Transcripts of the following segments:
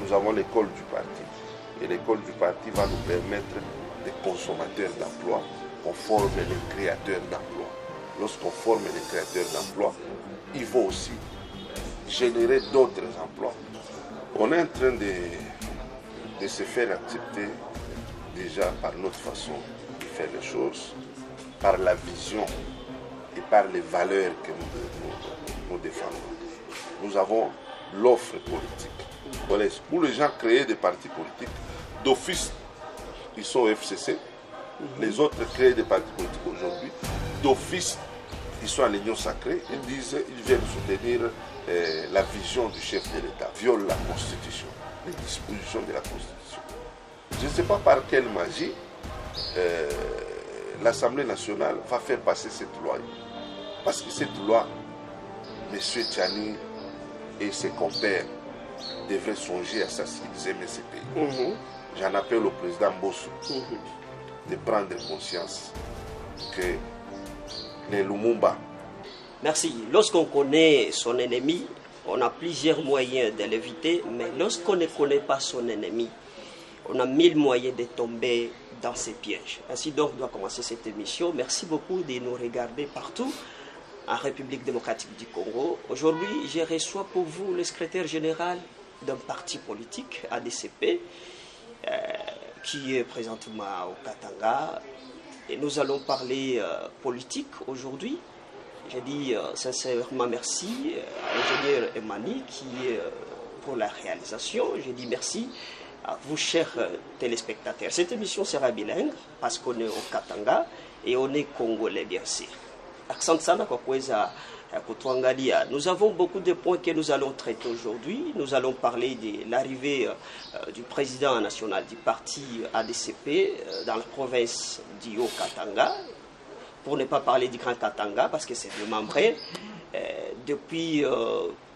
nous avons l'école du parti. Et l'école du parti va nous permettre, des consommateurs d'emploi, qu'on forme les créateurs d'emploi. Lorsqu'on forme les créateurs d'emploi, ils vont aussi générer d'autres emplois. On est en train de se faire accepter déjà par notre façon de faire les choses, par la vision et par les valeurs que nous défendons. Nous avons l'offre politique. Pour les gens créer des partis politiques, d'office, ils sont au FCC. Les autres créent des partis politiques aujourd'hui. D'office, ils sont à l'Union sacrée. Ils viennent soutenir la vision du chef de l'État. Violent la Constitution, les dispositions de la Constitution. Je ne sais pas par quelle magie l'Assemblée nationale va faire passer cette loi. Parce que cette loi, M. Tchani et ses compères devraient songer à ça s'ils aimaient ce pays. J'en appelle au président Bossou de prendre conscience que les Lumumba. Merci. Lorsqu'on connaît son ennemi, on a plusieurs moyens de l'éviter, mais lorsqu'on ne connaît pas son ennemi, on a 1000 moyens de tomber dans ses pièges. Ainsi donc doit commencer cette émission. Merci beaucoup de nous regarder partout en République démocratique du Congo. Aujourd'hui, je reçois pour vous le secrétaire général d'un parti politique, ADCP, qui est présentement au Katanga. Et nous allons parler politique aujourd'hui. Je dis sincèrement merci à l'ingénieur Emani qui est pour la réalisation. Je dis merci à vous, chers téléspectateurs. Cette émission sera bilingue parce qu'on est au Katanga et on est congolais, bien sûr. Accent sana kwa kuweza kutuangalia. Nous avons beaucoup de points que nous allons traiter aujourd'hui. Nous allons parler de l'arrivée du président national du parti ADCP dans la province du Haut-Katanga. Pour ne pas parler du Grand Katanga, parce que c'est vraiment vrai. Depuis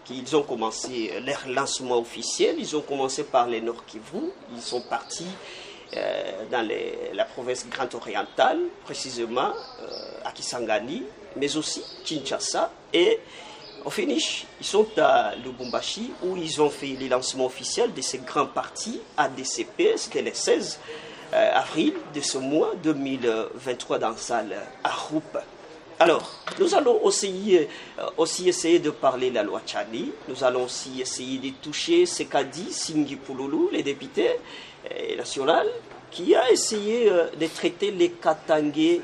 qu'ils ont commencé leur lancement officiel, ils ont commencé par les Nord Kivu. Ils sont partis dans la province Grand Orientale, précisément à Kisangani, mais aussi Kinshasa. Et au finish, ils sont à Lubumbashi où ils ont fait le lancement officiel de ces grands partis ADCP. C'était le 16 avril de ce mois 2023 dans la salle Aroupe. Alors, nous allons aussi essayer de parler de la loi Tchani. Nous allons aussi essayer de toucher ce qu'a dit Singi Pouloulou, le député national, qui a essayé de traiter les Katangais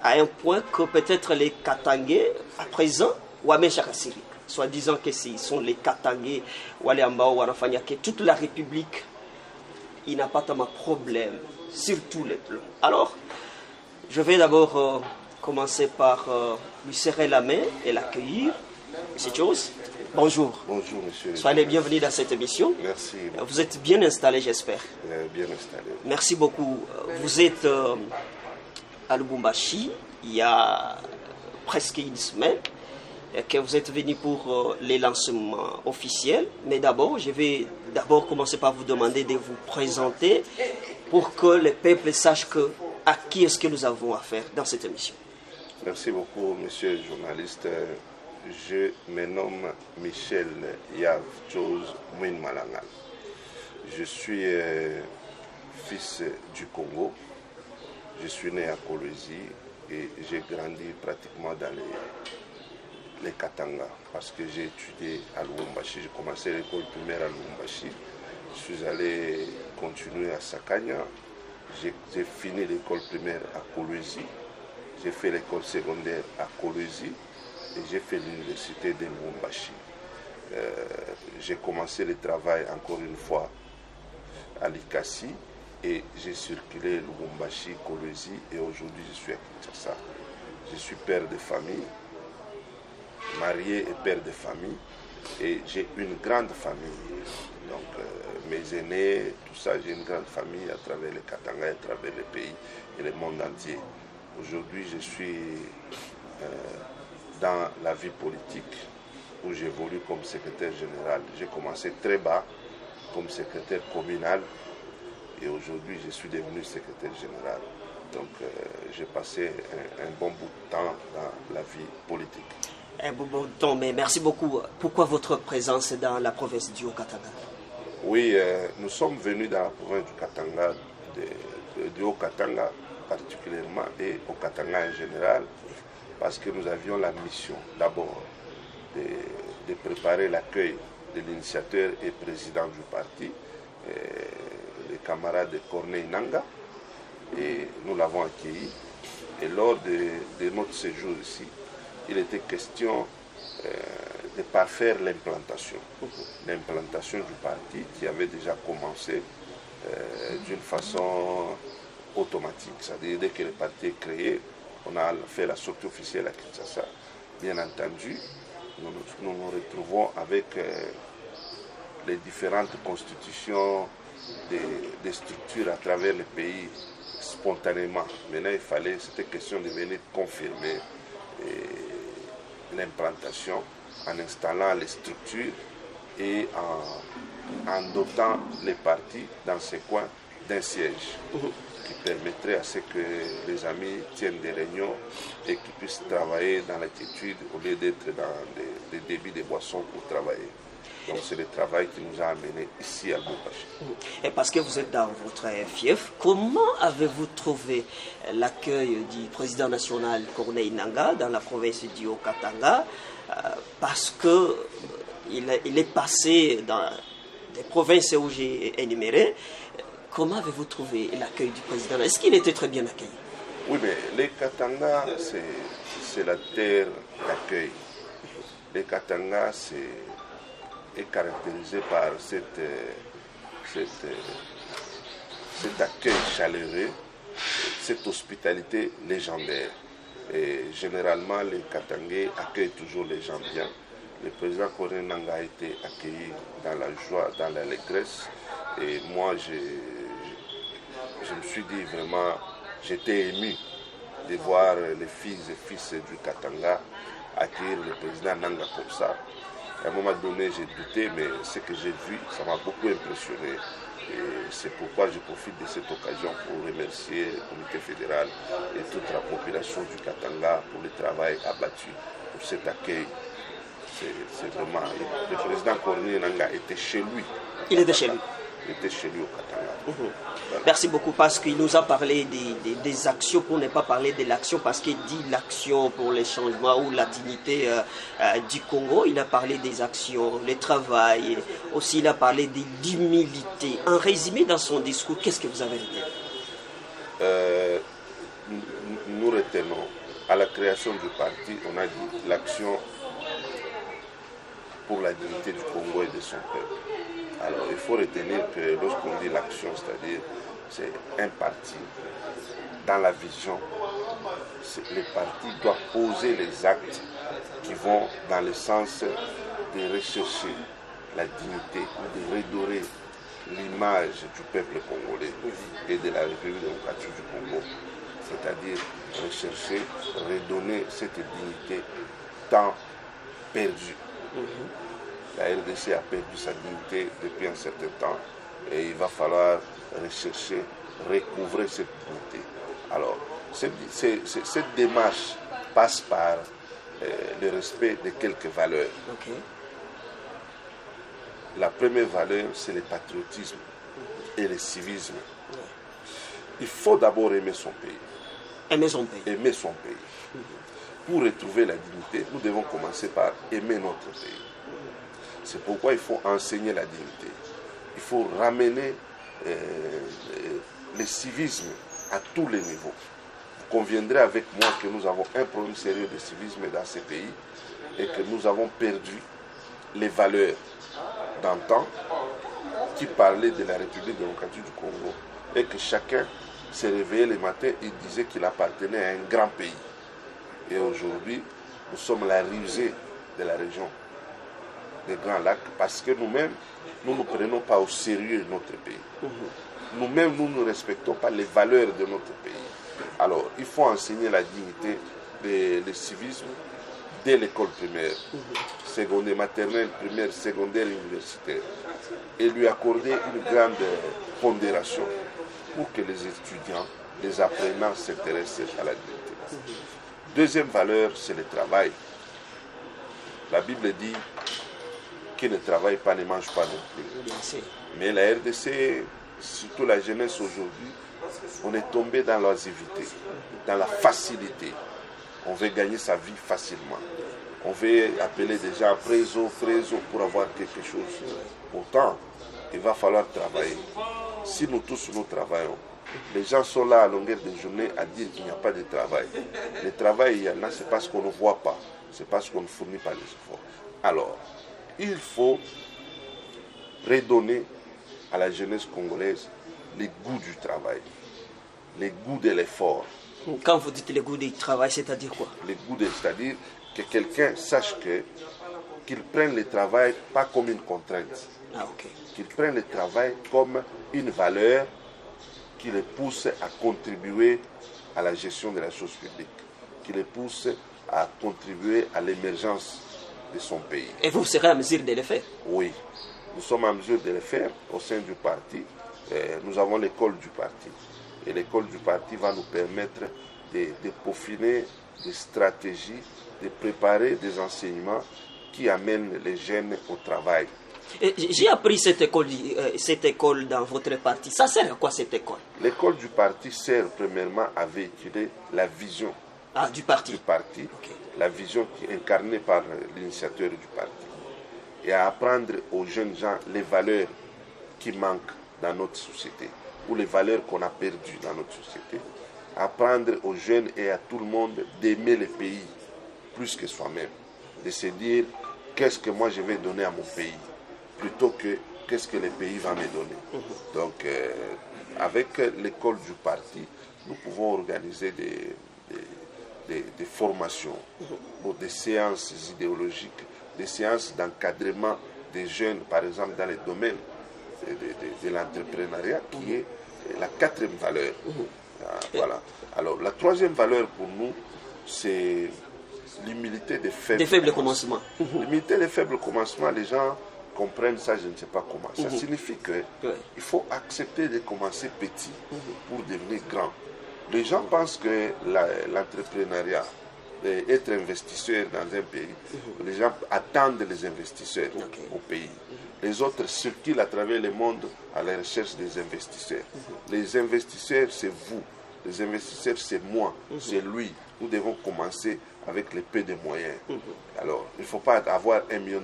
à un point que peut-être les Katangais, à présent, Wame Chakasiri, soit disant que ce sont les Katangais, Wale Ambao, Wanafanya, que toute la République, il n'a pas tellement de problème sur tous les plans. Alors, je vais d'abord commencer par lui serrer la main et l'accueillir. Monsieur Chose, bonjour. Bonjour, monsieur. Soyez les bienvenus dans cette émission. Merci. Vous êtes bien installé, j'espère. Bien installé. Merci beaucoup. Vous êtes à Lubumbashi il y a presque une semaine que vous êtes venu pour les lancements officiels. Mais d'abord, je vais commencer par vous demander de vous présenter pour que le peuple sache à qui est-ce que nous avons affaire dans cette émission. Merci beaucoup, monsieur le journaliste. Je me nomme Michel Yav Chose Mouine Malangal. Je suis fils du Congo. Je suis né à Kolwezi et j'ai grandi pratiquement dans les Katanga parce que j'ai étudié à Lubumbashi. J'ai commencé l'école primaire à Lubumbashi. Je suis allé continuer à Sakanya. J'ai fini l'école primaire à Kolwezi. J'ai fait l'école secondaire à Kolwezi et j'ai fait l'université de Lubumbashi. J'ai commencé le travail encore une fois à Likasi et j'ai circulé Lubumbashi, Kolwezi et aujourd'hui je suis à Kinshasa. Je suis père de famille, marié et père de famille et j'ai une grande famille. Donc mes aînés, tout ça, j'ai une grande famille à travers le Katanga, à travers le pays et le monde entier. Aujourd'hui, je suis dans la vie politique où j'évolue comme secrétaire général. J'ai commencé très bas comme secrétaire communal et aujourd'hui, je suis devenu secrétaire général. Donc, j'ai passé un bon bout de temps dans la vie politique. Un bon temps, mais merci beaucoup. Pourquoi votre présence dans la province du Haut-Katanga? Oui, nous sommes venus dans la province du Katanga, du Haut-Katanga particulièrement et au Katanga en général, parce que nous avions la mission d'abord de préparer l'accueil de l'initiateur et président du parti, le camarade Corneille Nangaa, et nous l'avons accueilli. Et lors de notre séjour ici, il était question de parfaire l'implantation du parti qui avait déjà commencé d'une façon automatique. C'est-à-dire dès que le parti est créé, on a fait la sortie officielle à Kinshasa. Bien entendu, nous nous retrouvons avec les différentes constitutions des structures à travers le pays spontanément. Maintenant, c'était question de venir confirmer l'implantation en installant les structures et en dotant les partis dans ces coins d'un siège qui permettrait à ce que les amis tiennent des réunions et qu'ils puissent travailler dans l'inquiétude au lieu d'être dans des débits de boissons pour travailler. Donc c'est le travail qui nous a amenés ici à Lubumbashi. Et parce que vous êtes dans votre fief, comment avez-vous trouvé l'accueil du président national Corneille Nangaa dans la province du Haut-Katanga? Parce que il est passé dans des provinces où j'ai énuméré. Comment avez-vous trouvé l'accueil du président? Est-ce qu'il était très bien accueilli? Oui, mais les Katanga, c'est la terre d'accueil. Les Katanga, est caractérisé par cet accueil chaleureux, cette hospitalité légendaire. Et généralement, les Katangais accueillent toujours les gens bien. Le président Corneille Nangaa a été accueilli dans la joie, dans l'allégresse. Et moi, je me suis dit vraiment, j'étais ému de voir les filles et fils du Katanga accueillir le président Nangaa comme ça. À un moment donné, j'ai douté, mais ce que j'ai vu, ça m'a beaucoup impressionné. Et c'est pourquoi je profite de cette occasion pour remercier le comité fédéral et toute la population du Katanga pour le travail abattu, pour cet accueil. C'est vraiment... Le président Corneille Nangaa était chez lui. Il était chez lui. Il était chez lui au Katanga. Voilà. Merci beaucoup parce qu'il nous a parlé des actions, pour ne pas parler de l'action, parce qu'il dit l'action pour les changements ou la dignité du Congo. Il a parlé des actions, le travail, aussi il a parlé d'humilité. En résumé, dans son discours, qu'est-ce que vous avez retenu? Nous retenons, à la création du parti, on a dit l'action pour la dignité du Congo et de son peuple. Alors, il faut retenir que lorsqu'on dit l'action, c'est-à-dire c'est un parti, dans la vision, le parti doit poser les actes qui vont dans le sens de rechercher la dignité ou de redorer l'image du peuple congolais et de la République démocratique du Congo. C'est-à-dire rechercher, redonner cette dignité tant perdue. La RDC a perdu sa dignité depuis un certain temps et il va falloir rechercher, recouvrer cette dignité. Alors, cette démarche passe par le respect de quelques valeurs. Okay. La première valeur, c'est le patriotisme et le civisme. Il faut d'abord aimer son pays. Aimer son pays. Aimer son pays. Pour retrouver la dignité, nous devons commencer par aimer notre pays. C'est pourquoi il faut enseigner la dignité. Il faut ramener le civisme à tous les niveaux. Vous conviendrez avec moi que nous avons un problème sérieux de civisme dans ces pays et que nous avons perdu les valeurs d'antan qui parlaient de la République démocratique du Congo et que chacun se réveillait le matin et disait qu'il appartenait à un grand pays. Et aujourd'hui, nous sommes la risée de la région des Grands Lacs parce que nous-mêmes, nous ne prenons pas au sérieux notre pays. Nous-mêmes, nous ne respectons pas les valeurs de notre pays. Alors, il faut enseigner la dignité, le civisme dès l'école primaire, secondaire, maternelle, primaire, secondaire et universitaire. Et lui accorder une grande pondération pour que les étudiants, les apprenants s'intéressent à la dignité. Deuxième valeur, c'est le travail. La Bible dit qui ne travaille pas ne mange pas non plus. Bien sûr. Mais la RDC, surtout la jeunesse aujourd'hui, on est tombé dans l'oisiveté, dans la facilité. On veut gagner sa vie facilement. On veut appeler des gens préso pour avoir quelque chose. Pourtant, il va falloir travailler. Si nous tous nous travaillons, les gens sont là à longueur de journée à dire qu'il n'y a pas de travail. Le travail, il y en a, c'est parce qu'on ne voit pas. C'est parce qu'on ne fournit pas les efforts. Alors, il faut redonner à la jeunesse congolaise les goûts du travail, les goûts de l'effort. Quand vous dites le goût du travail, c'est-à-dire quoi? Les goûts c'est-à-dire que quelqu'un sache qu'il prenne le travail pas comme une contrainte. Ah, ok. Qu'il prenne le travail comme une valeur qui le pousse à contribuer à la gestion de la chose publique, qui le pousse à contribuer à l'émergence de son pays. Et vous serez en mesure de le faire? Oui, nous sommes en mesure de le faire au sein du parti. Nous avons l'école du parti. Et l'école du parti va nous permettre de peaufiner des stratégies, de préparer des enseignements qui amènent les jeunes au travail. J'ai appris cette école dans votre parti. Ça sert à quoi cette école? L'école du parti sert premièrement à véhiculer la vision du parti. Okay. La vision qui est incarnée par l'initiateur du parti. Et à apprendre aux jeunes gens les valeurs qui manquent dans notre société, ou les valeurs qu'on a perdues dans notre société. Apprendre aux jeunes et à tout le monde d'aimer le pays plus que soi-même. De se dire, qu'est-ce que moi je vais donner à mon pays, plutôt que qu'est-ce que le pays va me donner. Donc, avec l'école du parti, nous pouvons organiser des formations, pour des séances idéologiques, des séances d'encadrement des jeunes, par exemple dans les domaines de l'entrepreneuriat, qui est la quatrième valeur. Voilà. Alors, la troisième valeur pour nous, c'est l'humilité des faibles commencements. L'humilité des faibles commencements, les gens comprennent ça, je ne sais pas comment. Ça signifie qu'il faut accepter de commencer petit pour devenir grand. Les gens pensent que l'entrepreneuriat, être investisseur dans un pays, les gens attendent les investisseurs au pays. Les autres circulent à travers le monde à la recherche des investisseurs. Les investisseurs, c'est vous. Les investisseurs, c'est moi, c'est lui. Nous devons commencer avec les peu de moyens. Alors, il ne faut pas avoir $1 million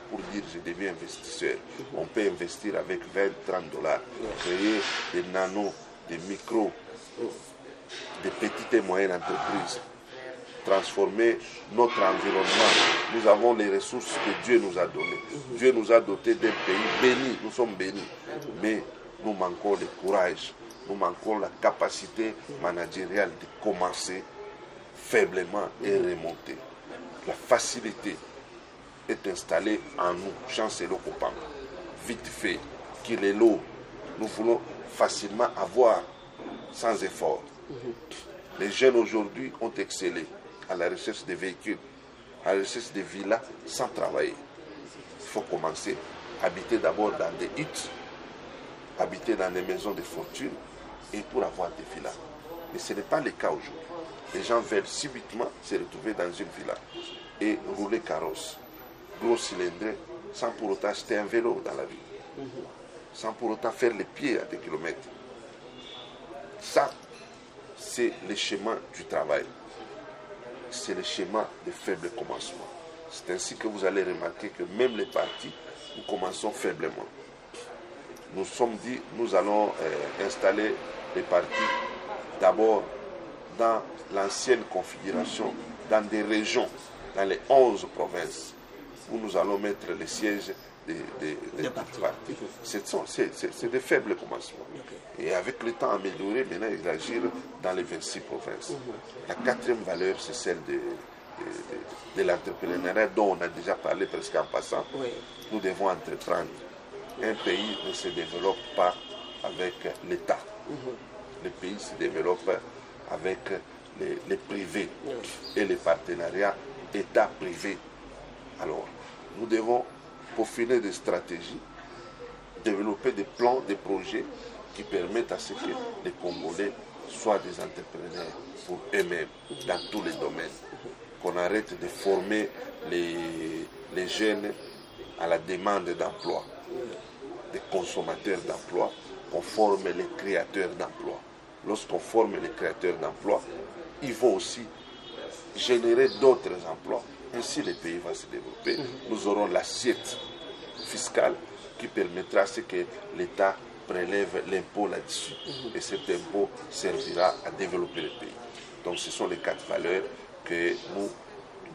pour dire je deviens investisseur. On peut investir avec 20, 30 $. Créer des nanos, des micros, des petites et moyennes entreprises. Transformer notre environnement. Nous avons les ressources que Dieu nous a données. Dieu nous a dotés d'un pays béni. Nous sommes bénis. Mais nous manquons le courage. Nous manquons la capacité managériale de commencer faiblement et remonter. La facilité est installée en nous. Chancelo Kopam. Vite fait. Qu'il est lourd. Nous voulons facilement avoir sans effort. Les jeunes aujourd'hui ont excellé à la recherche des véhicules, à la recherche des villas sans travailler. Il faut commencer à habiter d'abord dans des huttes, habiter dans des maisons de fortune et pour avoir des villas. Mais ce n'est pas le cas aujourd'hui. Les gens veulent subitement se retrouver dans une villa et rouler carrosse, gros cylindré, sans pour autant acheter un vélo dans la vie, sans pour autant faire les pieds à des kilomètres. Ça, c'est le schéma du travail. C'est le schéma des faibles commencements. C'est ainsi que vous allez remarquer que même les partis, nous commençons faiblement. Nous sommes dit, nous allons installer les partis d'abord dans l'ancienne configuration, dans des régions, dans les 11 provinces, où nous allons mettre les sièges des partis. C'est des faibles commencements. Et avec le temps amélioré, maintenant ils agissent dans les 26 provinces. La quatrième valeur, c'est celle de l'entrepreneuriat dont on a déjà parlé presque en passant. Nous devons entreprendre. Un pays ne se développe pas avec l'État. Le pays se développe avec les privés et les partenariats État-privé. Alors, nous devons peaufiner des stratégies, développer des plans, des projets qui permettent à ce que les Congolais soient des entrepreneurs pour eux-mêmes dans tous les domaines. qu'on arrête de former les jeunes à la demande d'emploi, des consommateurs d'emploi, qu'on forme les créateurs d'emploi. Lorsqu'on forme les créateurs d'emploi, ils vont aussi générer d'autres emplois. Ainsi, le pays va se développer. Nous aurons l'assiette fiscale qui permettra à ce que l'État prélève l'impôt là-dessus. Et cet impôt servira à développer le pays. Donc ce sont les 4 valeurs que nous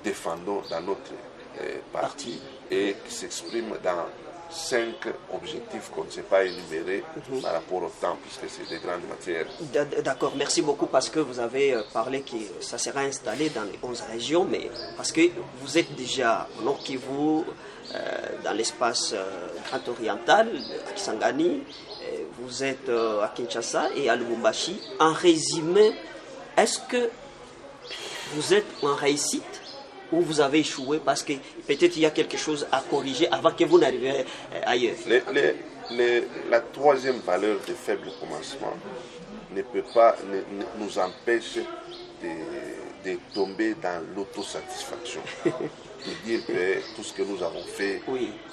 défendons dans notre parti et qui s'expriment dans 5 objectifs qu'on ne sait pas énumérer par rapport au temps, puisque c'est des grandes matières. D'accord, merci beaucoup parce que vous avez parlé que ça sera installé dans les 11 régions, mais parce que vous êtes déjà au Nord Kivu, dans l'espace oriental, à Kisangani, vous êtes à Kinshasa et à Lubumbashi. En résumé, est-ce que vous êtes en réussite ou vous avez échoué parce que peut-être il y a quelque chose à corriger avant que vous n'arriviez ailleurs? La troisième valeur de faible commencement ne peut pas nous empêcher de tomber dans l'autosatisfaction. De dire que tout ce que nous avons fait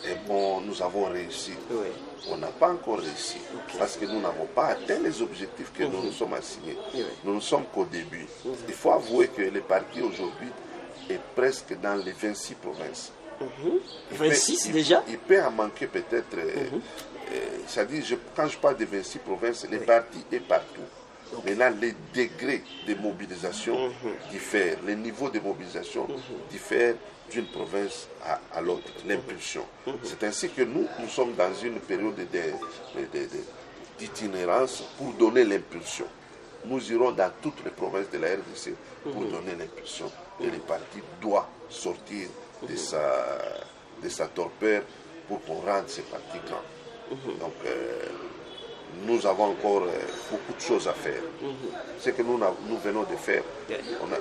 est bon, nous avons réussi. Oui. On n'a pas encore réussi parce que nous n'avons pas atteint les objectifs que nous nous sommes assignés. Nous ne sommes qu'au début. Il faut avouer que le parti aujourd'hui est presque dans les 26 provinces. 26 déjà? Il peut en manquer peut-être. C'est-à-dire, quand je parle de 26 provinces, le parti est partout. Maintenant, les degrés de mobilisation diffèrent, les niveaux de mobilisation diffèrent d'une province à l'autre, l'impulsion. C'est ainsi que nous sommes dans une période d'itinérance pour donner l'impulsion. Nous irons dans toutes les provinces de la RDC pour donner l'impulsion. Et le parti doit sortir de sa torpeur pour qu'on rende ce parti grand. Donc, nous avons encore beaucoup de choses à faire. Ce que nous venons de faire, on a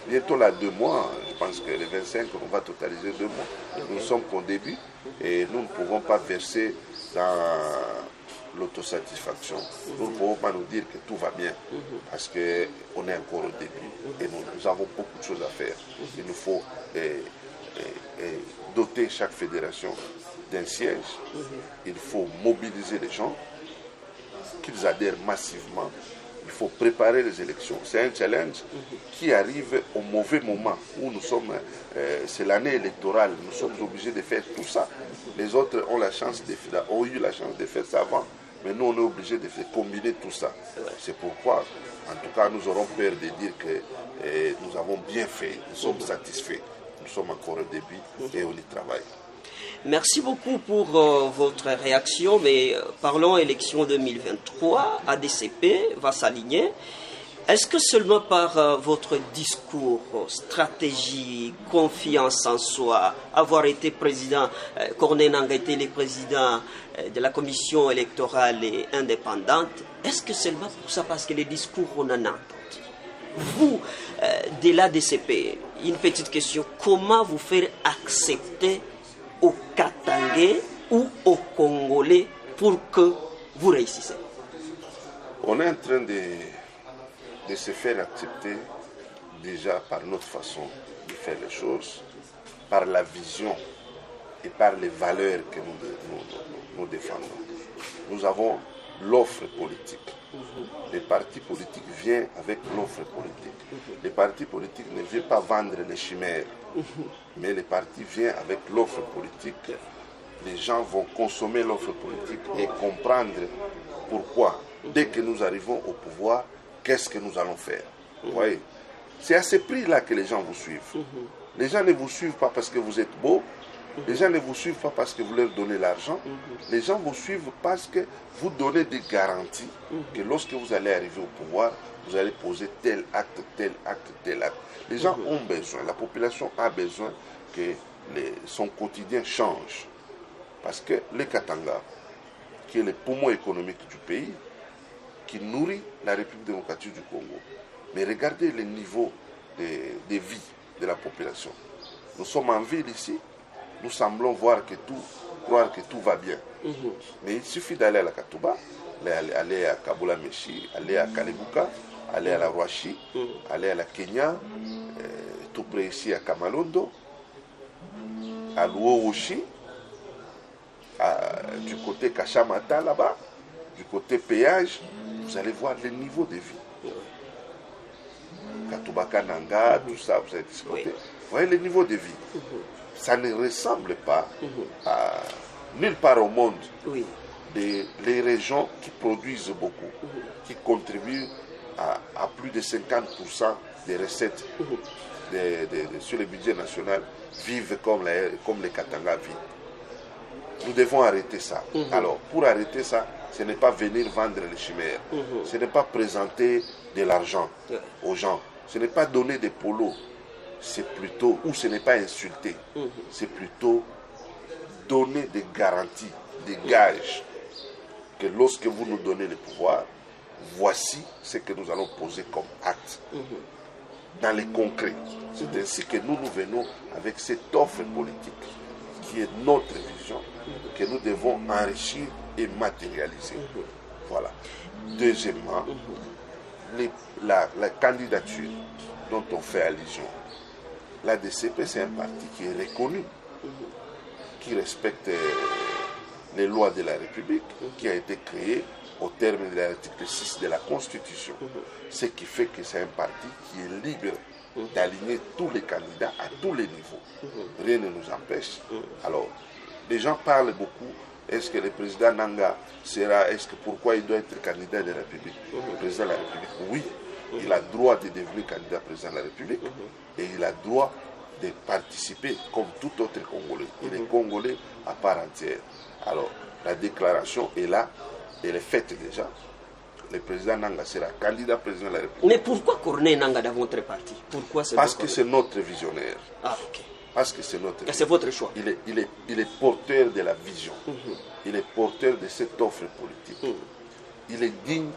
bientôt là 2 mois, je pense que le 25, on va totaliser 2 mois. Nous ne sommes qu'au début et nous ne pouvons pas verser dans l'autosatisfaction. Nous ne pouvons pas nous dire que tout va bien parce qu'on est encore au début et nous avons beaucoup de choses à faire. Il nous faut doter chaque fédération d'un siège. Il faut mobiliser les gens, qu'ils adhèrent massivement. Il faut préparer les élections. C'est un challenge qui arrive au mauvais moment où nous sommes, c'est l'année électorale, nous sommes obligés de faire tout ça. Les autres ont eu la chance de faire ça avant, mais nous on est obligés de combiner tout ça. C'est pourquoi, en tout cas, nous aurons peur de dire que nous avons bien fait, nous sommes satisfaits. Nous sommes encore au début et on y travaille. Merci beaucoup pour votre réaction, mais parlons élection 2023, ADCP va s'aligner. Est-ce que seulement par votre discours, stratégie, confiance en soi, avoir été président, Corneille Nangaa était le président de la commission électorale et indépendante, est-ce que seulement pour ça, parce que les discours on en a entendu? Vous, de l'ADCP, une petite question, comment vous faire accepter aux Katangais ou aux Congolais pour que vous réussissiez? On est en train de se faire accepter déjà par notre façon de faire les choses, par la vision et par les valeurs que nous défendons. Nous avons l'offre politique. Les partis politiques viennent avec l'offre politique. Les partis politiques ne viennent pas vendre les chimères, mais les partis viennent avec l'offre politique. Les gens vont consommer l'offre politique et comprendre pourquoi, dès que nous arrivons au pouvoir, qu'est-ce que nous allons faire. Vous voyez, c'est à ce prix-là que les gens vous suivent. Les gens ne vous suivent pas parce que vous êtes beau. Les gens ne vous suivent pas parce que vous leur donnez l'argent. Les gens vous suivent parce que vous donnez des garanties que lorsque vous allez arriver au pouvoir, vous allez poser tel acte, tel acte, tel acte. Les gens ont besoin, la population a besoin que son quotidien change. Parce que le Katanga, qui est le poumon économique du pays, qui nourrit la République démocratique du Congo, mais regardez le niveau de vie de la population. Nous sommes en ville ici. Nous semblons croire que tout va bien. Mais il suffit d'aller à la Katouba, aller à Kabula Meshi, aller à Kalebuka, aller à la Rwashi, aller à la Kenya. tout près ici à Kamalondo, à Luowoshi, du côté Kachamata là-bas, du côté péage, vous allez voir le niveau de vie. Katubaka Nanga, tout ça, vous allez discuter. Vous voyez le niveau de vie. Ça ne ressemble pas à nulle part au monde. Les régions qui produisent beaucoup, qui contribuent à plus de 50% des recettes sur le budget national, vivent comme les Katanga vivent. Nous devons arrêter ça. Alors, pour arrêter ça, ce n'est pas venir vendre les chimères. Ce n'est pas présenter de l'argent aux gens. Ce n'est pas donner des polos. C'est plutôt, ou ce n'est pas insulter. C'est plutôt donner des garanties, des gages. Que lorsque vous nous donnez le pouvoir, voici ce que nous allons poser comme acte. Dans les concrets. C'est ainsi que nous venons avec cette offre politique qui est notre vision, que nous devons enrichir et matérialiser. Voilà. Deuxièmement, la candidature dont on fait allusion. L'ADCP, c'est un parti qui est reconnu, qui respecte les lois de la République, qui a été créé au terme de l'article 6 de la Constitution. Ce qui fait que c'est un parti qui est libre d'aligner tous les candidats à tous les niveaux. Rien ne nous empêche. Alors, les gens parlent beaucoup. Est-ce que le président Nanga pourquoi il doit être candidat de la République? Le président de la République, oui, il a droit de devenir candidat président de la République et il a droit de participer comme tout autre Congolais. Il est Congolais à part entière. Alors, la déclaration est là, elle est faite déjà. Le président Nanga sera candidat président de la République. Mais pourquoi Corneille Nanga dans votre parti? Pourquoi Parce que c'est notre visionnaire. Ah, ok. Parce que c'est notre vision. C'est votre choix. Il est porteur de la vision. Il est porteur de cette offre politique. Il est digne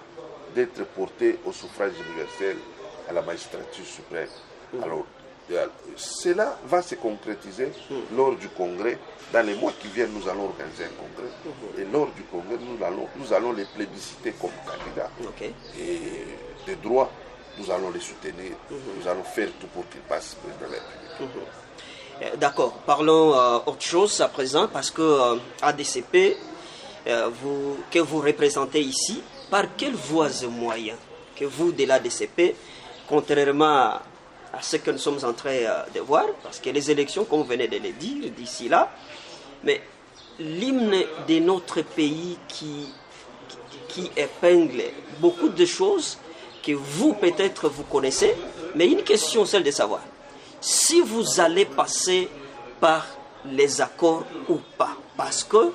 d'être porté au suffrage universel à la magistrature suprême. Alors, cela va se concrétiser lors du congrès. Dans les mois qui viennent, nous allons organiser un congrès. Et lors du congrès, nous allons les plébisciter comme candidats. Et de droit, nous allons les soutenir. Nous allons faire tout pour qu'ils passent président de la République. D'accord. Parlons autre chose à présent, parce que ADCP, que vous représentez ici, par quelles voies et moyens que vous, de l'ADCP, contrairement à ce que nous sommes en train de voir, parce que les élections, comme vous venez de le dire, d'ici là, mais l'hymne de notre pays qui épingle beaucoup de choses que vous, peut-être, vous connaissez, mais une question, celle de savoir, si vous allez passer par les accords ou pas, parce que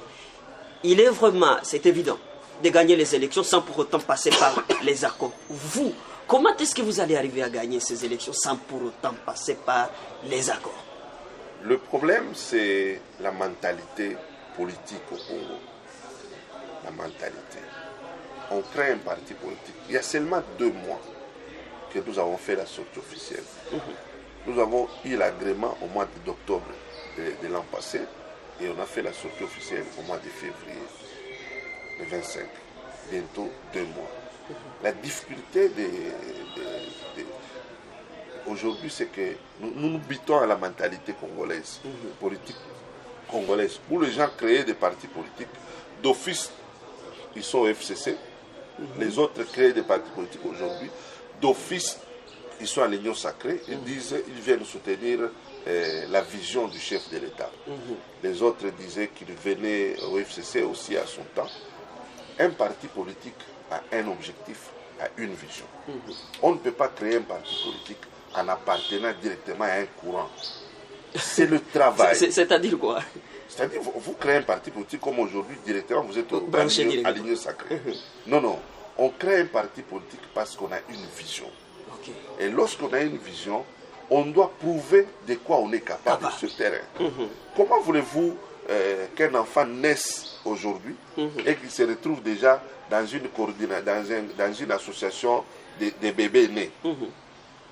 il est vraiment, c'est évident, de gagner les élections sans pour autant passer par les accords. Vous, comment est-ce que vous allez arriver à gagner ces élections sans pour autant passer par les accords? Le problème, c'est la mentalité politique au Congo. La mentalité. On crée un parti politique. Il y a seulement 2 mois que nous avons fait la sortie officielle. Nous avons eu l'agrément au mois d'octobre de l'an passé et on a fait la sortie officielle au mois de février, le 25. Bientôt 2 mois. La difficulté aujourd'hui, c'est que nous nous butons à la mentalité congolaise, politique congolaise, où les gens créent des partis politiques. D'office, ils sont au FCC. Les autres créent des partis politiques aujourd'hui. D'office, ils sont à l'Union sacrée. Ils viennent soutenir la vision du chef de l'État. Les autres disaient qu'ils venaient au FCC aussi à son temps. Un parti politique a un objectif, a une vision. On ne peut pas créer un parti politique en appartenant directement à un courant. C'est le travail. C'est-à-dire quoi? C'est-à-dire, vous créez un parti politique comme aujourd'hui, directement, vous êtes à l'Union sacrée. Non. On crée un parti politique parce qu'on a une vision. Et lorsqu'on a une vision, on doit prouver de quoi on est capable sur le terrain. Comment voulez-vous qu'un enfant naisse aujourd'hui et qu'il se retrouve déjà dans une association de bébés nés?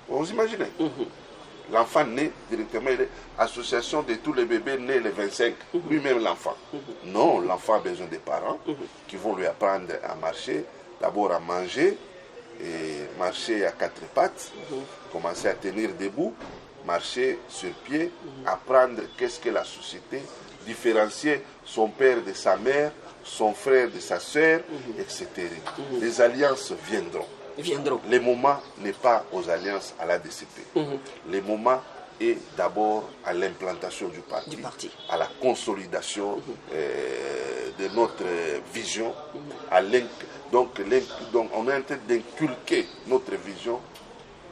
Vous imaginez? L'enfant né directement, il est association de tous les bébés nés le 25, lui-même l'enfant. Non, l'enfant a besoin des parents qui vont lui apprendre à marcher, d'abord à manger, et marcher à 4 pattes, commencer à tenir debout, marcher sur pied, apprendre qu'est-ce que la société, différencier son père de sa mère, son frère de sa sœur, etc. Les alliances viendront. Le moment n'est pas aux alliances à la DCP. Le moment est d'abord à l'implantation du parti, à la consolidation de notre vision. Donc on est en train d'inculquer notre vision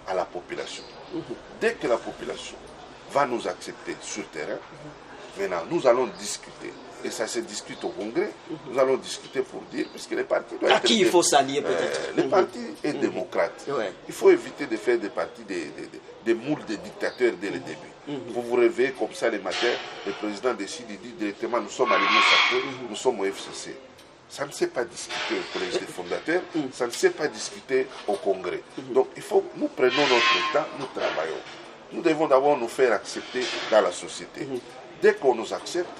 à la population. Dès que la population va nous accepter sur terrain, maintenant nous allons discuter. Et ça se discute au Congrès. Nous allons discuter pour dire, puisque les partis doivent être... À qui il faut s'allier peut-être les partis est démocrate. Il faut éviter de faire des partis des moules de dictateurs dès le début. Vous vous réveillez comme ça le matin, le président décide, il dit directement, nous sommes à l'Union sacrée, nous sommes au FCC. Ça ne sait pas discuter au collège des fondateurs, ça ne sait pas discuter au Congrès. Donc il faut, nous prenons notre temps, nous travaillons. Nous devons d'abord nous faire accepter dans la société. Dès qu'on nous accepte,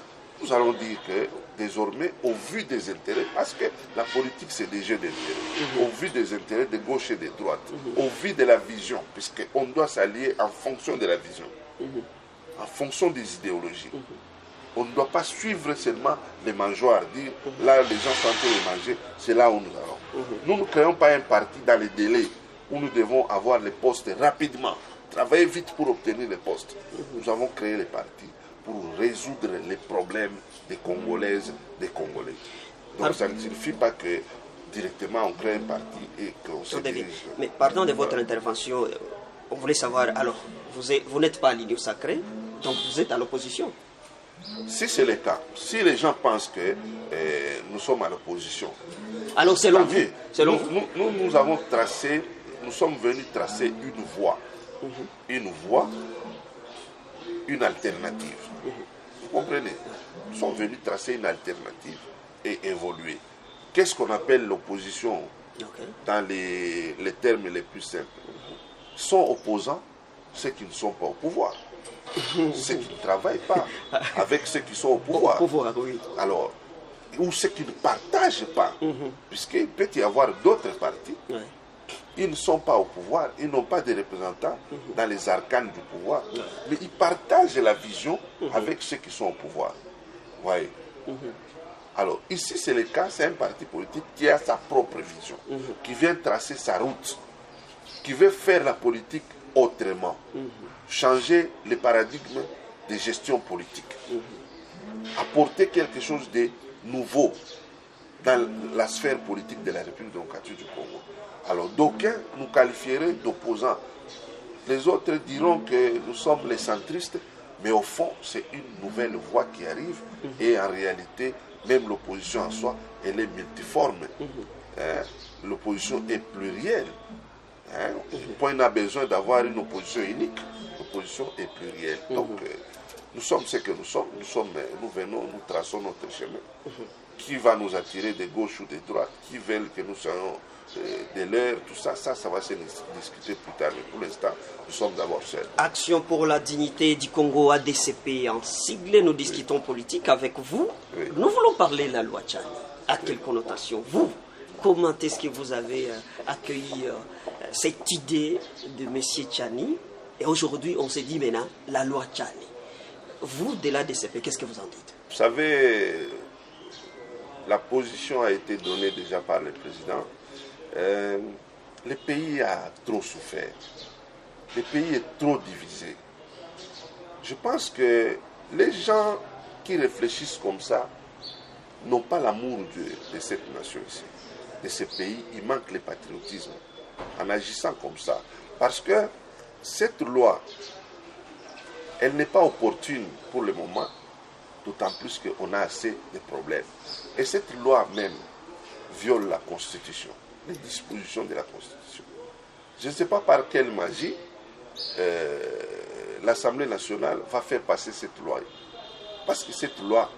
nous allons dire que désormais, au vu des intérêts, parce que la politique c'est des jeux d'intérêts, au vu des intérêts de gauche et de droite, au vu de la vision, puisqu'on doit s'allier en fonction de la vision, en fonction des idéologies. On ne doit pas suivre seulement les mangeoires, dire là les gens sont en train de manger, c'est là où nous allons. Nous ne créons pas un parti dans les délais où nous devons avoir les postes rapidement, travailler vite pour obtenir les postes. Nous avons créé les partis pour résoudre les problèmes des Congolaises, des Congolais. Donc ça ne signifie pas que directement on crée un parti et qu'on se dirige. Mais pardon de votre intervention, on voulait savoir, alors vous n'êtes pas à l'Union sacrée, donc vous êtes à l'opposition. Si c'est le cas, si les gens pensent que nous sommes à l'opposition, alors selon vous, nous avons tracé, nous sommes venus tracer une voie, une alternative. Vous comprenez? Nous sommes venus tracer une alternative et évoluer. Qu'est-ce qu'on appelle l'opposition dans les termes les plus simples? Sont opposants ceux qui ne sont pas au pouvoir. Ceux qui ne travaillent pas avec ceux qui sont au pouvoir. Alors, ou ceux qui ne partagent pas, puisqu'il peut y avoir d'autres partis. Ils ne sont pas au pouvoir, ils n'ont pas de représentants dans les arcanes du pouvoir, mais ils partagent la vision avec ceux qui sont au pouvoir. Voyez. Alors, ici, c'est le cas, c'est un parti politique qui a sa propre vision, qui vient tracer sa route, qui veut faire la politique autrement, changer le paradigme de gestion politique, apporter quelque chose de nouveau dans la sphère politique de la République démocratique du Congo. Alors, d'aucuns nous qualifieraient d'opposants. Les autres diront que nous sommes les centristes, mais au fond, c'est une nouvelle voie qui arrive. Et en réalité, même l'opposition en soi, elle est multiforme. L'opposition est plurielle. On n'a besoin d'avoir une opposition unique. L'opposition est plurielle. Donc, nous sommes ce que nous sommes. Nous venons, nous traçons notre chemin. Qui va nous attirer de gauche ou de droite? Qui veulent que nous soyons de l'heure? Tout ça, ça va se discuter plus tard. Mais pour l'instant, nous sommes d'abord seuls. Action pour la dignité du Congo, ADCP. En sigle, nous discutons politique avec vous. Nous voulons parler de la loi Tchani. À quelle connotation? Vous, comment est-ce que vous avez accueilli cette idée de M. Tchani? Et aujourd'hui, on se dit maintenant, la loi Tchani. Vous, de l'ADCP, qu'est-ce que vous en dites? Vous savez, la position a été donnée déjà par le président. Le pays a trop souffert. Le pays est trop divisé. Je pense que les gens qui réfléchissent comme ça n'ont pas l'amour de cette nation ici, de ce pays. Il manque le patriotisme en agissant comme ça. Parce que cette loi, elle n'est pas opportune pour le moment, d'autant plus qu'on a assez de problèmes. Et cette loi même viole la Constitution, les dispositions de la Constitution. Je ne sais pas par quelle magie l'Assemblée nationale va faire passer cette loi. Parce que cette loi,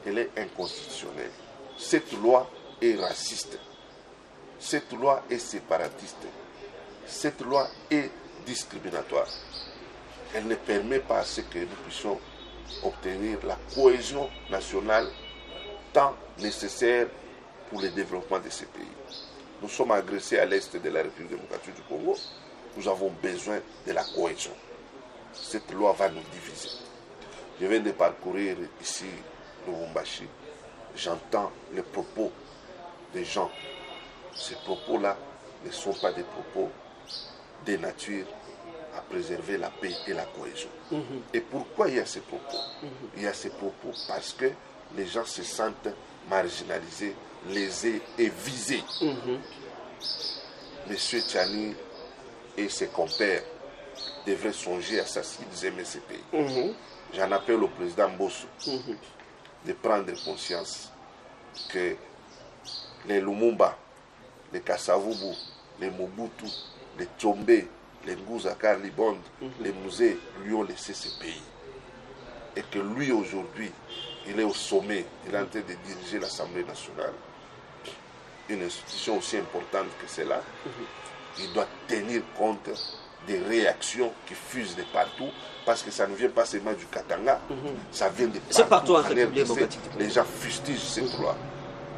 elle est inconstitutionnelle. Cette loi est raciste. Cette loi est séparatiste. Cette loi est discriminatoire. Elle ne permet pas à ce que nous puissions obtenir la cohésion nationale tant nécessaire pour le développement de ces pays. Nous sommes agressés à l'est de la République démocratique du Congo. Nous avons besoin de la cohésion. cette loi va nous diviser. Je viens de parcourir ici Lubumbashi. J'entends les propos des gens. Ces propos-là ne sont pas des propos de nature à préserver la paix et la cohésion. Et pourquoi il y a ces propos? Il y a ces propos parce que les gens se sentent marginalisés, lésés et visés. Monsieur Tchani et ses compères devraient songer à ça s'ils aimaient ce pays. J'en appelle au président Mbosso de prendre conscience que les Lumumba, les Kassavubu, les Mobutu, les Tchombe, les Nguza Karlibond, les Musée lui ont laissé ce pays. Et que lui aujourd'hui, il est au sommet, il est en train de diriger l'Assemblée nationale. Une institution aussi importante que celle-là, il doit tenir compte des réactions qui fusent de partout, parce que ça ne vient pas seulement du Katanga, ça vient de partout. C'est partout en République démocratique. Les gens fustigent cette loi.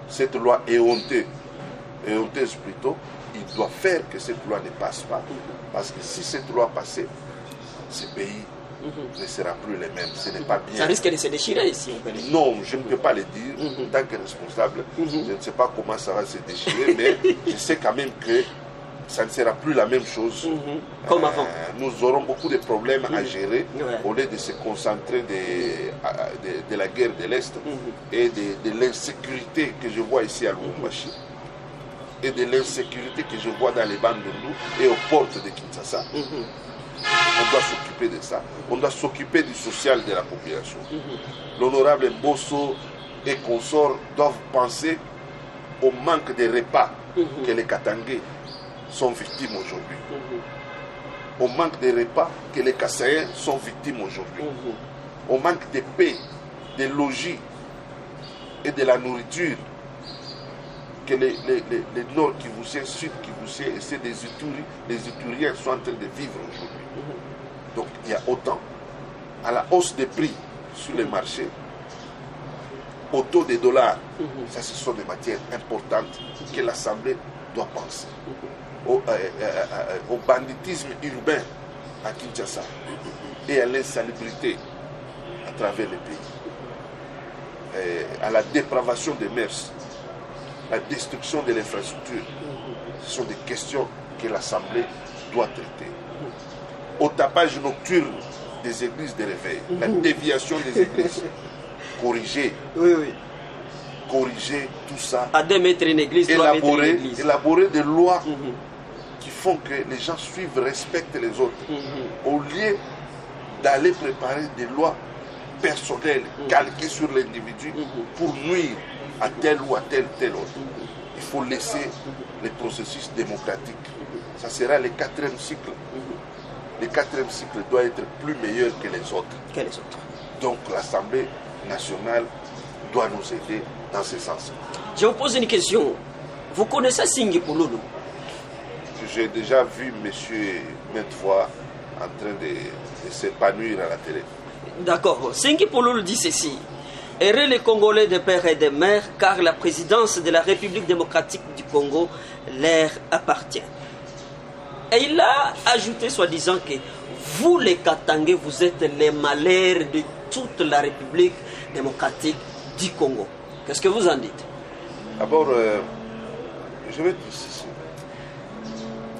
Cette loi est honteuse plutôt. Il doit faire que cette loi ne passe pas, parce que si cette loi passait, ce pays ne sera plus le même. Ce n'est pas bien. Ça risque de se déchirer ici. Non, je ne peux pas le dire. En tant que responsable, je ne sais pas comment ça va se déchirer, mais je sais quand même que ça ne sera plus la même chose. Comme avant. Nous aurons beaucoup de problèmes à gérer au lieu de se concentrer de la guerre de l'Est et de l'insécurité que je vois ici à Lubumbashi et de l'insécurité que je vois dans les Bandundu et aux portes de Kinshasa. On doit s'occuper de ça. On doit s'occuper du social de la population. L'honorable Mbosso et consorts doivent penser au manque de repas que les Katangais sont victimes aujourd'hui. Au manque de repas que les Kassaïens sont victimes aujourd'hui. Au manque de paix, de logis et de la nourriture que les Nord Kivussiens, Sud Kivussiens et c'est des Ituriens sont en train de vivre aujourd'hui. Donc il y a autant à la hausse des prix sur les marchés, au taux des dollars. Ça, ce sont des matières importantes que l'Assemblée doit penser. Au banditisme urbain à Kinshasa et à l'insalubrité à travers le pays, à la dépravation des mœurs, la destruction de l'infrastructure. Ce sont des questions que l'Assemblée doit traiter. Au tapage nocturne des églises de réveil, la déviation des églises, corriger. Corriger tout ça. À 2 mètres une église, 3 mètres une église. Élaborer des lois qui font que les gens suivent, respectent les autres. Au lieu d'aller préparer des lois personnelles, calquées sur l'individu pour nuire à tel ou à tel autre. Il faut laisser les processus démocratiques. Ça sera le 4e cycle. Le 4e cycle doit être plus meilleur que les autres. Donc l'Assemblée nationale doit nous aider dans ce sens. Je vous pose une question. Vous connaissez Singi Pouloulou? J'ai déjà vu monsieur maintes fois en train de s'épanouir à la télé. D'accord. Singi Pouloulou dit ceci. Heureux les Congolais de père et de mère, car la présidence de la République démocratique du Congo leur appartient. Et il a ajouté soi-disant que vous les Katangais, vous êtes les malheurs de toute la République démocratique du Congo. Qu'est-ce que vous en dites? D'abord, je vais dire ceci.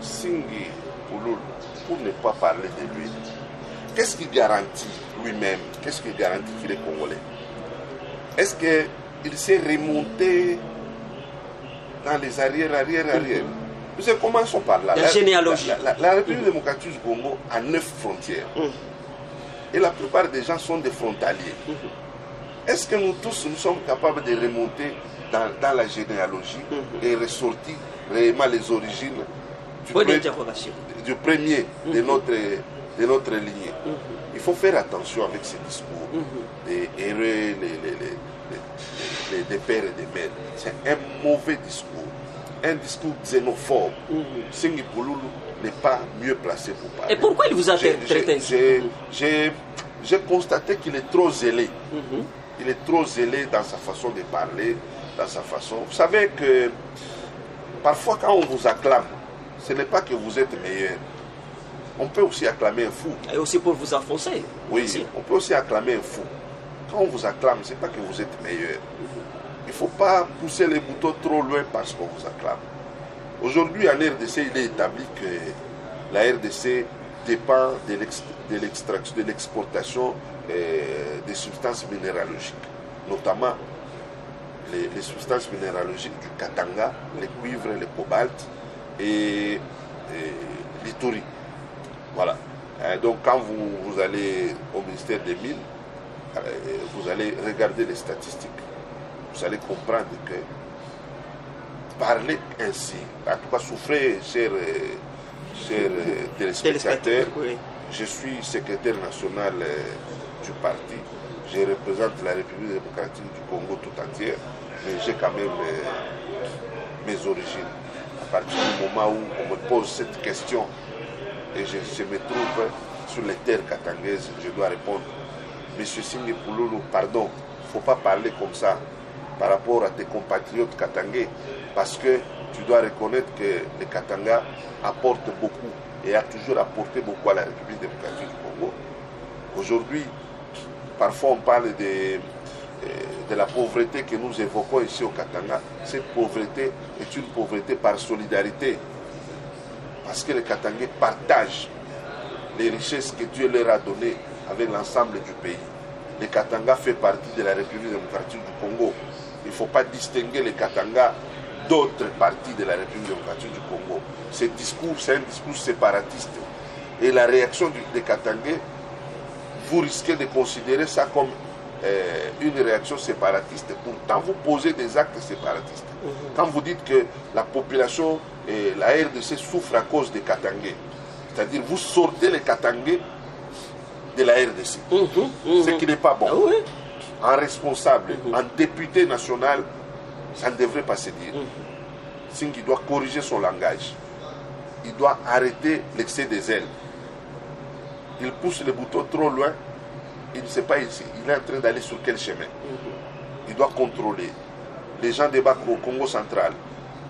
Singi Pouloulou, pour ne pas parler de lui, qu'est-ce qu'il garantit lui-même? Qu'est-ce qu'il garantit qu'il est Congolais? Est-ce qu'il s'est remonté dans les arrières? Nous commençons par là. La généalogie. La République démocratique du Congo a 9 frontières. Et la plupart des gens sont des frontaliers. Est-ce que nous tous, nous sommes capables de remonter dans la généalogie et ressortir réellement les origines du premier de notre lignée? Il faut faire attention avec ces discours des héros, des pères et des mères. C'est un mauvais discours, un discours xénophobe. Singi Pouloulou n'est pas mieux placé pour parler. Et pourquoi il vous a traité ainsi? J'ai constaté qu'il est trop zélé. Il est trop zélé dans sa façon de parler, dans sa façon... Vous savez que parfois quand on vous acclame, ce n'est pas que vous êtes meilleur. On peut aussi acclamer un fou. Et aussi pour vous enfoncer. Oui, Aussi. on peut aussi acclamer un fou. Quand on vous acclame, ce n'est pas que vous êtes meilleur. Il ne faut pas pousser les boutons trop loin parce qu'on vous acclame. Aujourd'hui, en RDC, il est établi que la RDC dépend de l'exportation des substances minéralogiques, notamment les substances minéralogiques du Katanga, les cuivres, le cobalt et l'Ituri. Voilà. Donc quand vous allez au ministère des Mines, vous allez regarder les statistiques. Vous allez comprendre que parler ainsi, en tout cas souffrez, chers téléspectateurs, Oui. je suis secrétaire national du parti. Je représente la République démocratique du Congo tout entière, mais j'ai quand même mes origines. À partir du moment où on me pose cette question et je me trouve sur les terres katangaises, je dois répondre. Monsieur Singe Pouloulou, pardon, il ne faut pas parler comme ça par rapport à tes compatriotes katangais, parce que tu dois reconnaître que le Katanga apporte beaucoup et a toujours apporté beaucoup à la République démocratique du Congo. Aujourd'hui, parfois on parle de la pauvreté que nous évoquons ici au Katanga. Cette pauvreté est une pauvreté par solidarité, parce que les Katangais partagent les richesses que Dieu leur a données avec l'ensemble du pays. Le Katanga fait partie de la République démocratique du Congo. Il ne faut pas distinguer le Katanga d'autres parties de la République démocratique du Congo. Ce discours, c'est un discours séparatiste. Et la réaction des Katangais, vous risquez de considérer ça comme une réaction séparatiste. Pourtant, vous posez des actes séparatistes. Quand vous dites que la population et la RDC souffrent à cause des Katangais, c'est-à-dire vous sortez les Katangais de la RDC, ce qui n'est pas bon. Ah oui? En responsable, en député national, ça ne devrait pas se dire. Singh doit corriger son langage. Il doit arrêter l'excès des ailes. Il pousse le bouton trop loin. Il ne sait pas ici. Il est en train d'aller sur quel chemin. Il doit contrôler. Les gens débarquent au Congo central.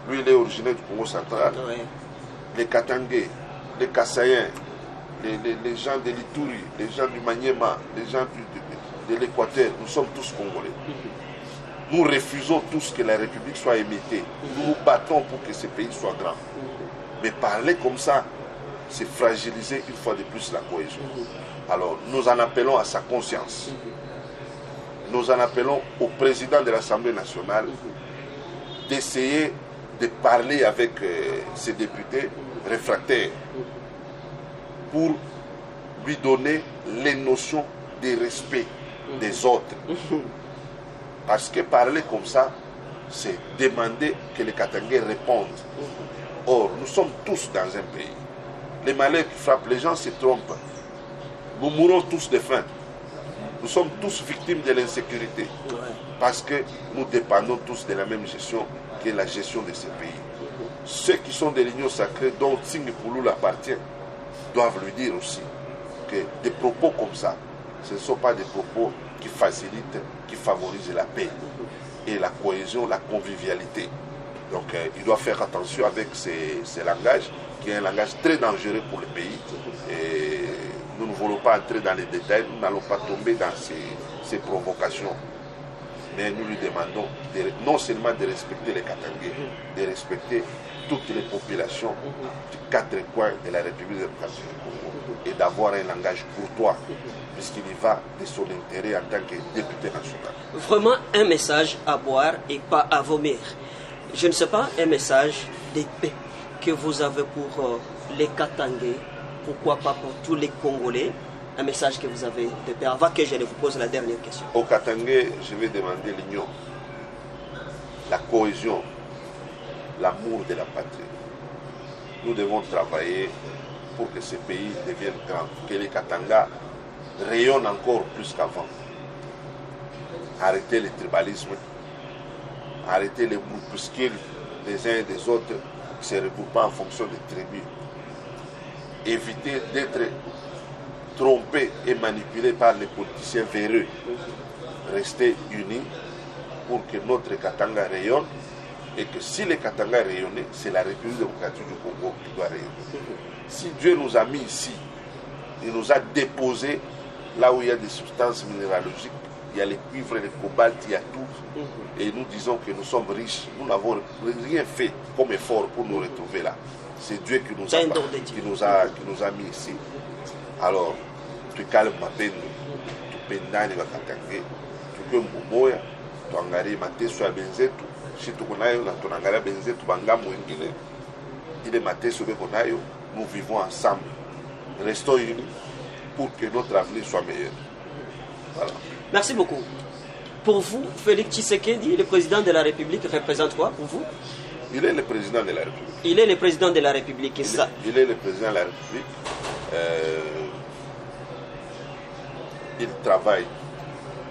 Lui, il est originaire du Congo central. Oui. Les Katangais, les Kassaïens, les gens de l'Ituri, les gens du Maniema, les gens de l'Équateur, nous sommes tous Congolais. Nous refusons tous que la République soit émettée. Nous nous battons pour que ce pays soit grand. Mais parler comme ça, c'est fragiliser une fois de plus la cohésion. Alors, nous en appelons à sa conscience. Nous en appelons au président de l'Assemblée nationale d'essayer de parler avec ses députés réfractaires pour lui donner les notions de respect des autres. Parce que parler comme ça, c'est demander que les Katangais répondent. Or, nous sommes tous dans un pays. Les malheurs qui frappent les gens se trompent. Nous mourons tous de faim. Nous sommes tous victimes de l'insécurité. Parce que nous dépendons tous de la même gestion que la gestion de ces pays. Ceux qui sont de l'Union sacrée, dont Singe Pouloulou appartient, doivent lui dire aussi que des propos comme ça, ce ne sont pas des propos qui facilitent, qui favorisent la paix et la cohésion, la convivialité. Donc il doit faire attention avec ces langages, qui est un langage très dangereux pour le pays. Et nous ne voulons pas entrer dans les détails, nous n'allons pas tomber dans ces provocations. Mais nous lui demandons non seulement de respecter les Katangais, de respecter toutes les populations des quatre coins de la République démocratique du Congo et d'avoir un langage courtois, puisqu'il y va de son intérêt en tant que député national. Vraiment un message à boire et pas à vomir. Je ne sais pas, un message de paix que vous avez pour les Katangais, pourquoi pas pour tous les Congolais, un message que vous avez de paix, avant que je ne vous pose la dernière question. Au Katangais, je vais demander l'union, la cohésion, l'amour de la patrie. Nous devons travailler pour que ce pays devienne grand, que les Katanga rayonnent encore plus qu'avant. Arrêter le tribalisme, arrêter les groupuscules des uns et des autres qui se regroupent en fonction des tribus. Éviter d'être trompés et manipulés par les politiciens véreux. Rester unis pour que notre Katanga rayonne Et que si les Katanga rayonnaient, c'est la République démocratique du Congo qui doit rayonner. Si Dieu nous a mis ici, il nous a déposé là où il y a des substances minéralogiques, il y a les cuivres, les cobaltes, il y a tout. Et nous disons que nous sommes riches. Nous n'avons rien fait comme effort pour nous retrouver là. C'est Dieu qui nous a mis ici. Alors, tu calmes ma peine, tu pendani bakatange, tu peux mbomoya, tu angari mateso ya benzetu, si tu konayo na tunangara benzetu bangamu wengine, ile mateso be konayo, nous vivons ensemble. Restons unis pour que notre avenir soit meilleur. Voilà. Merci beaucoup. Pour vous, Félix Tshisekedi, le président de la République, représente quoi pour vous? Il est le président de la République. Il est le président de la République. Il est le président de la République. Il travaille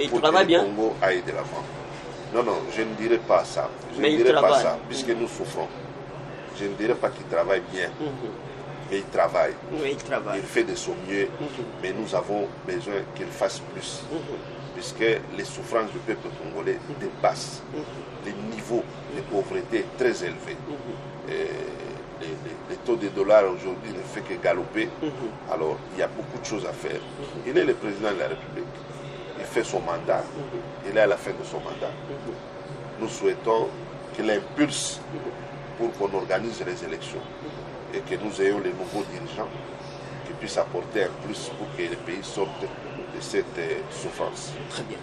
pour que le Congo aille de l'avant. Non, je ne dirais pas ça. Je ne dirais pas ça, puisque nous souffrons. Je ne dirais pas qu'il travaille bien. Mais il travaille. Oui, il travaille. Il fait de son mieux. Mais nous avons besoin qu'il fasse plus. Puisque les souffrances du peuple congolais dépassent. Les niveaux de pauvreté très élevés. Les taux de dollars aujourd'hui ne fait que galoper. Alors, il y a beaucoup de choses à faire. Il est le président de la République. Il fait son mandat. Il est à la fin de son mandat. Nous souhaitons qu'il impulse pour qu'on organise les élections et que nous ayons les nouveaux dirigeants qui puissent apporter un plus pour que le pays sorte de cette souffrance. Très bien.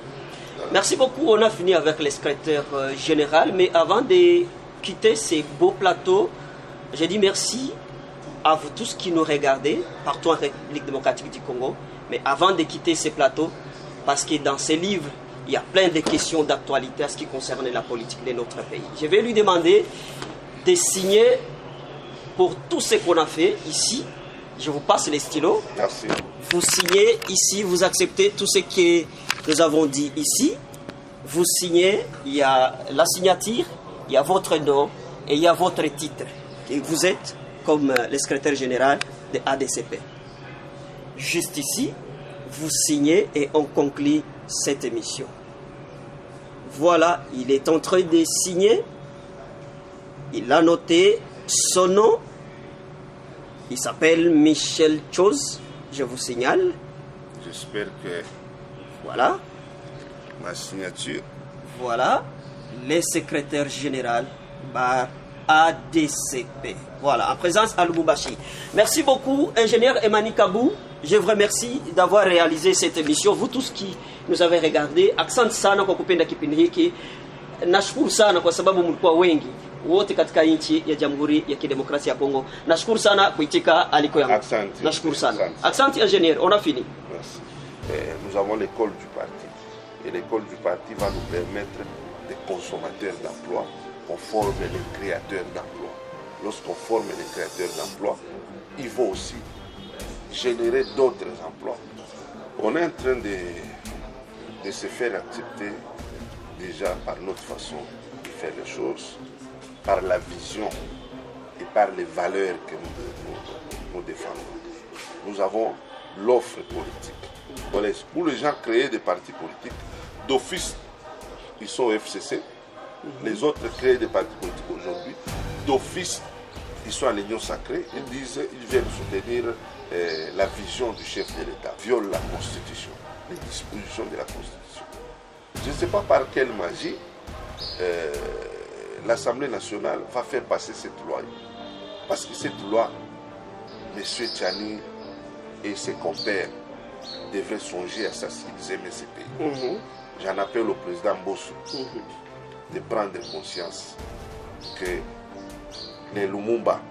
Merci beaucoup. On a fini avec le secrétaire général, mais avant de quitter ces beaux plateaux, je dis merci à vous tous qui nous regardez partout en République démocratique du Congo. Mais avant de quitter ces plateaux, parce que dans ces livres, il y a plein de questions d'actualité à ce qui concerne la politique de notre pays. Je vais lui demander de signer pour tout ce qu'on a fait ici. Je vous passe les stylos. Merci. Vous signez ici, vous acceptez tout ce que nous avons dit ici. Vous signez, il y a la signature, il y a votre nom et il y a votre titre. Et vous êtes comme le secrétaire général de ADCP. Juste ici, vous signez et on conclut cette émission. Voilà, il est en train de signer. Il a noté son nom. Il s'appelle Michel Chose, je vous signale. J'espère que... Voilà. Ma signature. Voilà, le secrétaire général par ADCP. Voilà, en présence à Lubumbashi. Merci beaucoup, ingénieur Emani Kabou. Je vous remercie d'avoir réalisé cette émission. Vous tous qui nous avez regardé, asante sana kwa kupenda kipindi hiki. Nashukuru sana kwa sababu mlikuwa wengi wote katika nchi ya Jamhuri ya Kidemokrasia ya Kongo. Nashukuru sana kuitika aliko yangu. Nashukuru sana. Asante ingénieur, on a fini. Merci. Nous avons l'école du parti. Et l'école du parti va nous permettre des consommateurs d'emploi. On forme les créateurs d'emplois. Lorsqu'on forme les créateurs d'emplois, il faut aussi générer d'autres emplois. On est en train de se faire accepter déjà par notre façon de faire les choses, par la vision et par les valeurs que nous défendons. Nous avons l'offre politique. Pour les gens créer des partis politiques, d'office, ils sont au FCC. Les autres créent des partis politiques aujourd'hui. D'office, ils sont à l'Union sacrée. Ils viennent soutenir la vision du chef de l'État. Violent la Constitution, les dispositions de la Constitution. Je ne sais pas par quelle magie l'Assemblée nationale va faire passer cette loi. Parce que cette loi, M. Tchani et ses compères devraient songer à ça s'ils aimaient ce pays. J'en appelle au président Bosso de prendre conscience que les Lumumba